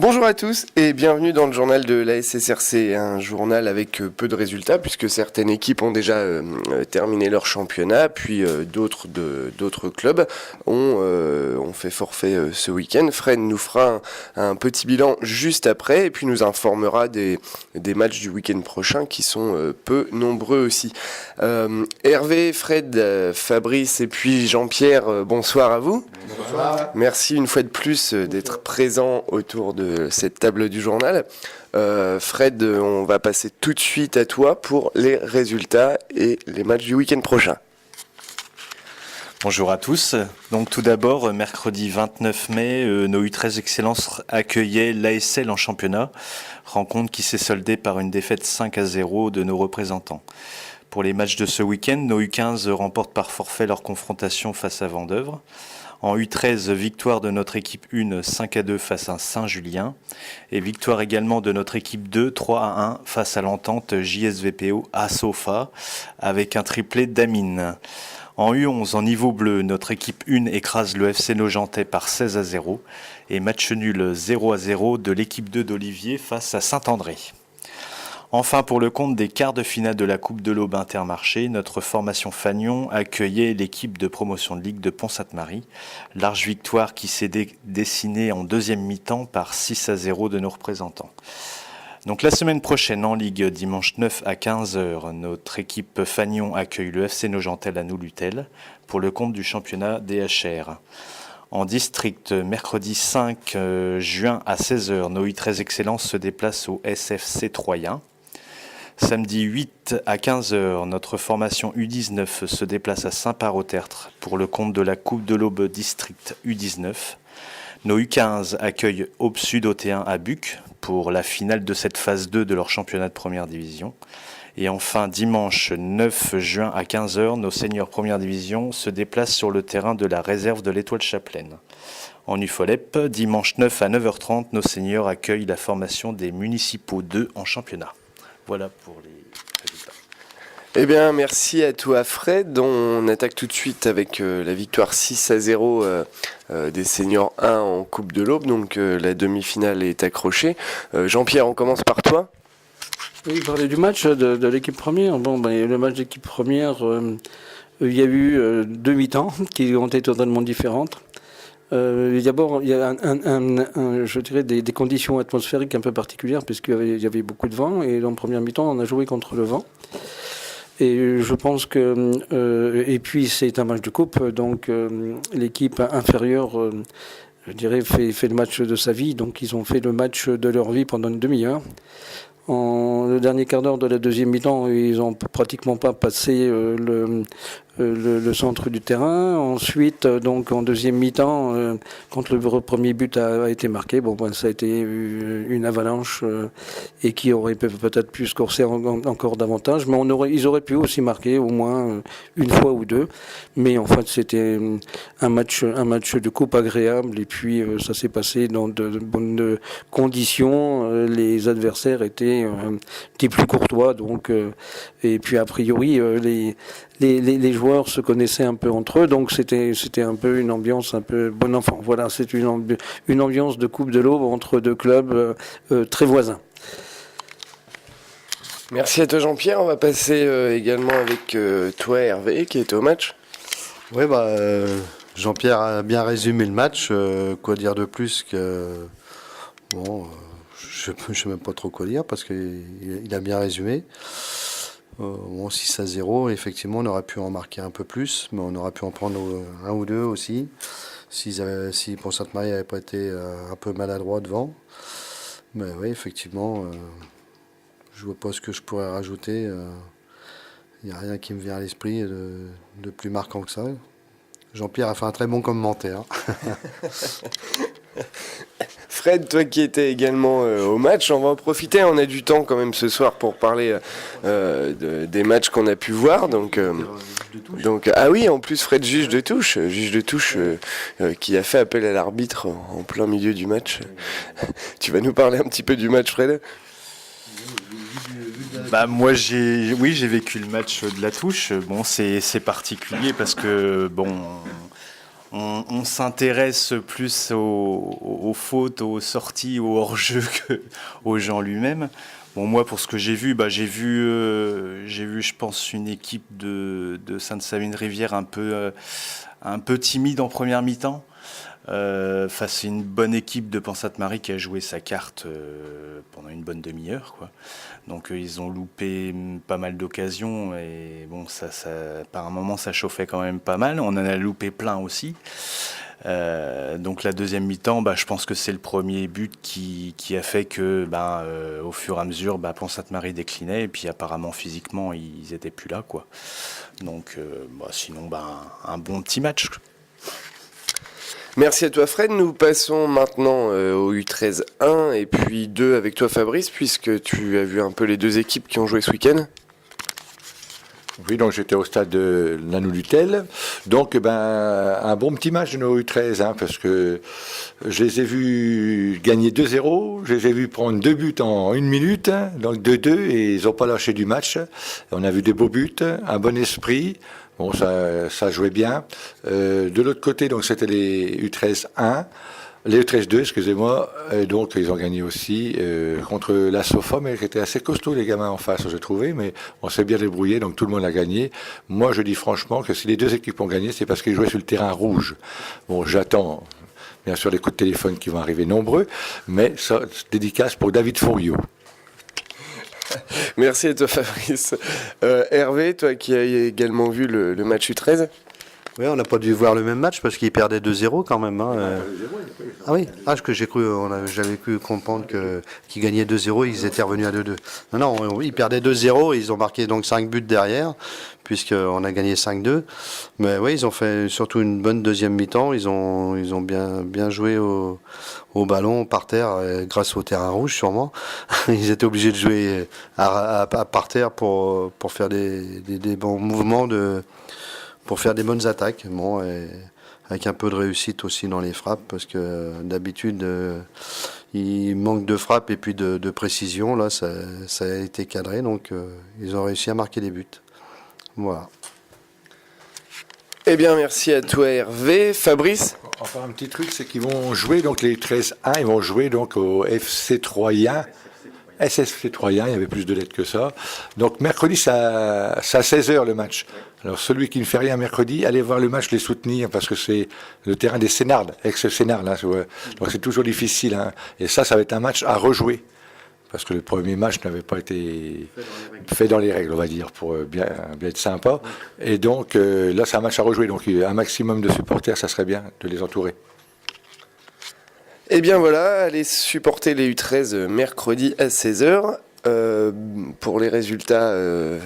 Bonjour à tous et bienvenue dans le journal de la SSRC, un journal avec peu de résultats puisque certaines équipes ont déjà terminé leur championnat, puis d'autres clubs ont fait forfait ce week-end. Fred nous fera un petit bilan juste après et puis nous informera des matchs du week-end prochain qui sont peu nombreux aussi. Hervé, Fred, Fabrice et puis Jean-Pierre, bonsoir à vous. Bonsoir. Merci une fois de plus d'être présent autour de cette table du journal. Fred, on va passer tout de suite à toi pour les résultats et les matchs du week-end prochain. Bonjour à tous. Donc tout d'abord, mercredi 29 mai, nos U13 Excellence accueillaient l'ASL en championnat, rencontre qui s'est soldée par une défaite 5-0 de nos représentants. Pour les matchs de ce week-end, nos U15 remportent par forfait leur confrontation face à Vendeuvre. En U13, victoire de notre équipe 1, 5-2 face à Saint-Julien. Et victoire également de notre équipe 2, 3-1 face à l'entente JSVPO à Sofa, avec un triplé d'Amine. En U11, en niveau bleu, notre équipe 1 écrase le FC Nogentais par 16-0. Et match nul 0-0 de l'équipe 2 d'Olivier face à Saint-André. Enfin, pour le compte des quarts de finale de la Coupe de l'Aube Intermarché, notre formation Fagnon accueillait l'équipe de promotion de Ligue de Pont-Sainte-Marie. Large victoire qui s'est dessinée en deuxième mi-temps par 6-0 de nos représentants. Donc la semaine prochaine en Ligue, dimanche 9 à 15h, notre équipe Fagnon accueille le FC Nogentel à Noulutel pour le compte du championnat DHR. En district, mercredi 5 juin à 16h, nos U13 Excellence se déplacent au SFC Troyen. Samedi 8 à 15h, notre formation U19 se déplace à Saint-Par-au-Tertre pour le compte de la Coupe de l'Aube District U19. Nos U15 accueillent Aube Sud OT1 à Buc pour la finale de cette phase 2 de leur championnat de première division. Et enfin, dimanche 9 juin à 15h, nos seniors première division se déplacent sur le terrain de la réserve de l'Étoile Chapelaine. En UFOLEP, dimanche 9 à 9h30, nos seniors accueillent la formation des Municipaux 2 en championnat. Voilà pour les résultats. Eh bien, merci à toi Fred. On attaque tout de suite avec la victoire 6-0 des seniors 1 en Coupe de l'Aube. Donc la demi-finale est accrochée. Jean-Pierre, on commence par toi. Oui, parler du match de l'équipe première. Le match d'équipe première, il y a eu deux mi-temps qui ont été totalement différentes. D'abord, il y a je dirais des conditions atmosphériques un peu particulières puisqu'il y avait beaucoup de vent et en première mi-temps, on a joué contre le vent. Et je pense que et puis c'est un match de coupe, donc l'équipe inférieure, je dirais, fait le match de sa vie, donc ils ont fait le match de leur vie pendant une demi-heure. Le dernier quart d'heure de la deuxième mi-temps, ils n'ont pratiquement pas passé le centre du terrain. Ensuite, donc en deuxième mi-temps, quand le premier but a été marqué, ça a été une avalanche et qui aurait peut-être pu se corser encore davantage. Mais ils auraient pu aussi marquer au moins une fois ou deux. Mais en fait, c'était un match de coupe agréable. Et puis, ça s'est passé dans de bonnes conditions. Les adversaires étaient plus courtois. Donc, et puis a priori, les joueurs se connaissaient un peu entre eux, donc c'était un peu une ambiance un peu bon enfant. Voilà, c'est une ambiance de Coupe de l'Aube entre deux clubs très voisins. Merci à toi Jean-Pierre. On va passer également avec toi Hervé qui est au match. Oui, Jean-Pierre a bien résumé le match. Quoi dire de plus que je ne sais même pas trop quoi dire parce qu'il a bien résumé. 6-0, effectivement, on aurait pu en marquer un peu plus, mais on aurait pu en prendre un ou deux aussi, si Pont-Sainte-Marie n'avait pas été un peu maladroit devant. Mais oui, effectivement, je vois pas ce que je pourrais rajouter. Il n'y a rien qui me vient à l'esprit de plus marquant que ça. Jean-Pierre a fait un très bon commentaire. Fred, toi qui étais également au match, on va en profiter, on a du temps quand même ce soir pour parler des matchs qu'on a pu voir. Donc, ah oui, en plus Fred, juge de touche qui a fait appel à l'arbitre en plein milieu du match. Tu vas nous parler un petit peu du match, Fred ? Moi j'ai vécu le match de la touche. C'est particulier parce que on s'intéresse plus aux fautes, aux sorties, aux hors-jeu qu'au jeu en lui-même. Bon, moi, pour ce que j'ai vu, j'ai vu, je pense, une équipe de Sainte-Savine-Rivière un peu timide en première mi-temps. Face à une bonne équipe de Pont-Sainte-Marie qui a joué sa carte pendant une bonne demi-heure, quoi. Donc ils ont loupé pas mal d'occasions et bon, ça, par un moment ça chauffait quand même pas mal. On en a loupé plein aussi. Donc la deuxième mi-temps, je pense que c'est le premier but qui a fait que au fur et à mesure Pont-Sainte-Marie déclinait et puis apparemment physiquement ils étaient plus là, quoi. Donc sinon un bon petit match. Merci à toi Fred, nous passons maintenant au U13 1 et puis 2 avec toi Fabrice, puisque tu as vu un peu les deux équipes qui ont joué ce week-end. Oui, donc j'étais au stade de Lannou-Lutel. Donc, un bon petit match de nos U13, parce que je les ai vus gagner 2-0, je les ai vus prendre 2 buts en 1 minute, donc 2-2, et ils n'ont pas lâché du match. On a vu des beaux buts, un bon esprit. Bon, ça jouait bien. De l'autre côté, donc c'était les U13 1. Les U13-2, excusez-moi, donc ils ont gagné aussi contre la Sofa, mais qui était assez costaud les gamins en face, j'ai trouvé, mais on s'est bien débrouillé, donc tout le monde a gagné. Moi, je dis franchement que si les deux équipes ont gagné, c'est parce qu'ils jouaient sur le terrain rouge. Bon, j'attends bien sûr les coups de téléphone qui vont arriver nombreux, mais ça, dédicace pour David Fouriot. Merci à toi Fabrice. Hervé, toi qui as également vu le match U13. Oui, on n'a pas dû voir le même match parce qu'ils perdaient 2-0 quand même. Ah oui, j'avais cru comprendre qu'ils gagnaient 2-0, ils étaient revenus à 2-2. Non, ils perdaient 2-0, ils ont marqué donc 5 buts derrière, puisqu'on a gagné 5-2. Mais oui, ils ont fait surtout une bonne deuxième mi-temps, ils ont bien joué au ballon, par terre, grâce au terrain rouge sûrement. Ils étaient obligés de jouer par terre pour faire des bons mouvements pour faire des bonnes attaques, avec un peu de réussite aussi dans les frappes, parce que d'habitude, il manque de frappe et puis de précision. Là, ça a été cadré, donc ils ont réussi à marquer des buts. Voilà. Eh bien, merci à toi Hervé. Fabrice ? Encore un petit truc, c'est qu'ils vont jouer, donc les 13-1, ils vont jouer donc au FC Troyen. SSC Troyen, il y avait plus de lettres que ça. Donc mercredi, c'est à 16h le match. Alors celui qui ne fait rien mercredi, allez voir le match, les soutenir, parce que c'est le terrain des Sénards, ex-Sénards. Donc c'est toujours difficile. Et ça va être un match à rejouer. Parce que le premier match n'avait pas été fait dans les règles, on va dire, pour bien être sympa. Et donc là, c'est un match à rejouer. Donc un maximum de supporters, ça serait bien de les entourer. Eh bien voilà, allez supporter les U13 mercredi à 16h. Pour les résultats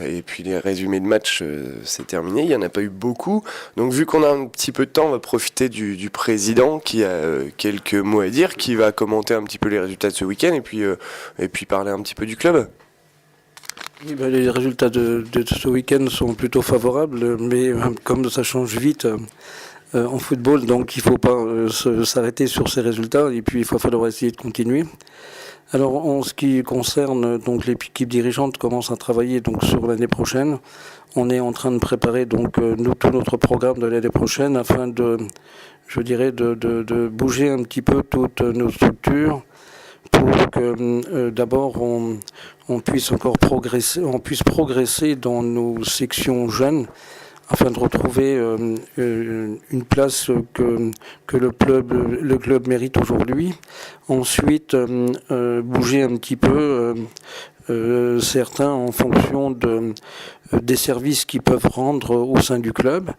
et puis les résumés de match, c'est terminé. Il n'y en a pas eu beaucoup. Donc vu qu'on a un petit peu de temps, on va profiter du président qui a quelques mots à dire, qui va commenter un petit peu les résultats de ce week-end et puis parler un petit peu du club. Oui, les résultats de ce week-end sont plutôt favorables, mais comme ça change vite en football, donc il ne faut pas s'arrêter sur ces résultats et puis il va falloir essayer de continuer. Alors en ce qui concerne donc l'équipe dirigeante commence à travailler donc sur l'année prochaine. On est en train de préparer donc tout notre programme de l'année prochaine afin de bouger un petit peu toutes nos structures pour que d'abord on puisse encore progresser dans nos sections jeunes, afin de retrouver une place que le club mérite aujourd'hui. Ensuite, bouger un petit peu certains en fonction des services qu'ils peuvent rendre au sein du club,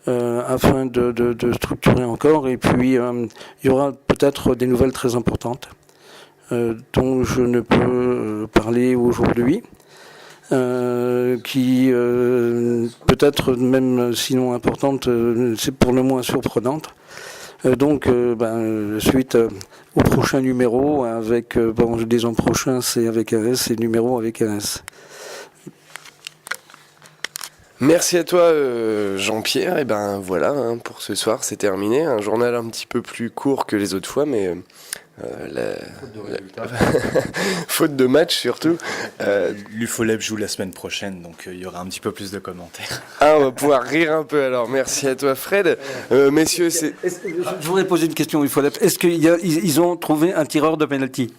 afin de structurer encore. Et puis, il y aura peut-être des nouvelles très importantes dont je ne peux parler aujourd'hui. Qui peut-être même sinon importante, c'est pour le moins surprenante. Donc suite au prochain numéro avec je dis en prochain c'est avec un S et numéro avec un S. Merci à toi Jean-Pierre. Et voilà, pour ce soir c'est terminé. Un journal un petit peu plus court que les autres fois, mais faute de match surtout. L'UFOLEP joue la semaine prochaine, donc il y aura un petit peu plus de commentaires. On va pouvoir rire un peu alors. Merci à toi Fred. Messieurs, Je voudrais poser une question. Est-ce qu'ils ont trouvé un tireur de penalty?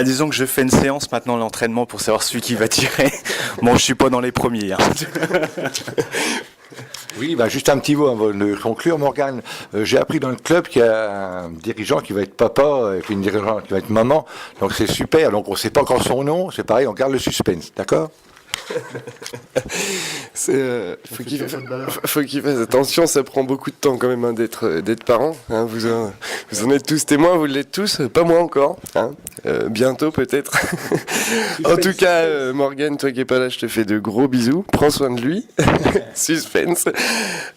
Disons que je fais une séance maintenant l'entraînement pour savoir celui qui va tirer. Bon, je suis pas dans les premiers. Hein. Oui, juste un petit mot avant de conclure, Morgane. J'ai appris dans le club qu'il y a un dirigeant qui va être papa et puis une dirigeante qui va être maman. Donc c'est super. Donc on ne sait pas encore son nom. C'est pareil, on garde le suspense. D'accord? Faut qu'il fasse attention, ça prend beaucoup de temps quand même d'être parent. Hein, vous en êtes tous témoins, vous l'êtes tous, pas moi encore. Hein, bientôt peut-être. En tout cas, Morgane, toi qui n'es pas là, je te fais de gros bisous. Prends soin de lui. Suspense.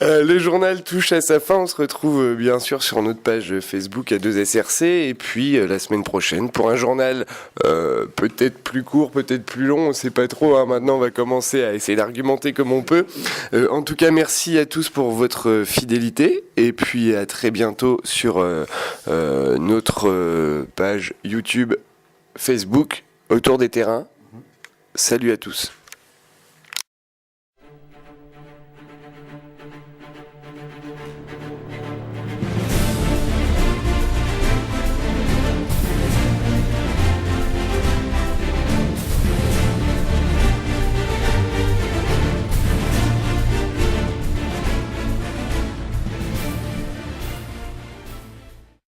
Le journal touche à sa fin. On se retrouve bien sûr sur notre page Facebook à 2SRC et puis la semaine prochaine pour un journal peut-être plus court, peut-être plus long. On ne sait pas trop. Hein, maintenant, on va commencer à essayer d'argumenter comme on peut. En tout cas, merci à tous pour votre fidélité et puis à très bientôt sur notre page YouTube, Facebook, Autour des terrains. Salut à tous.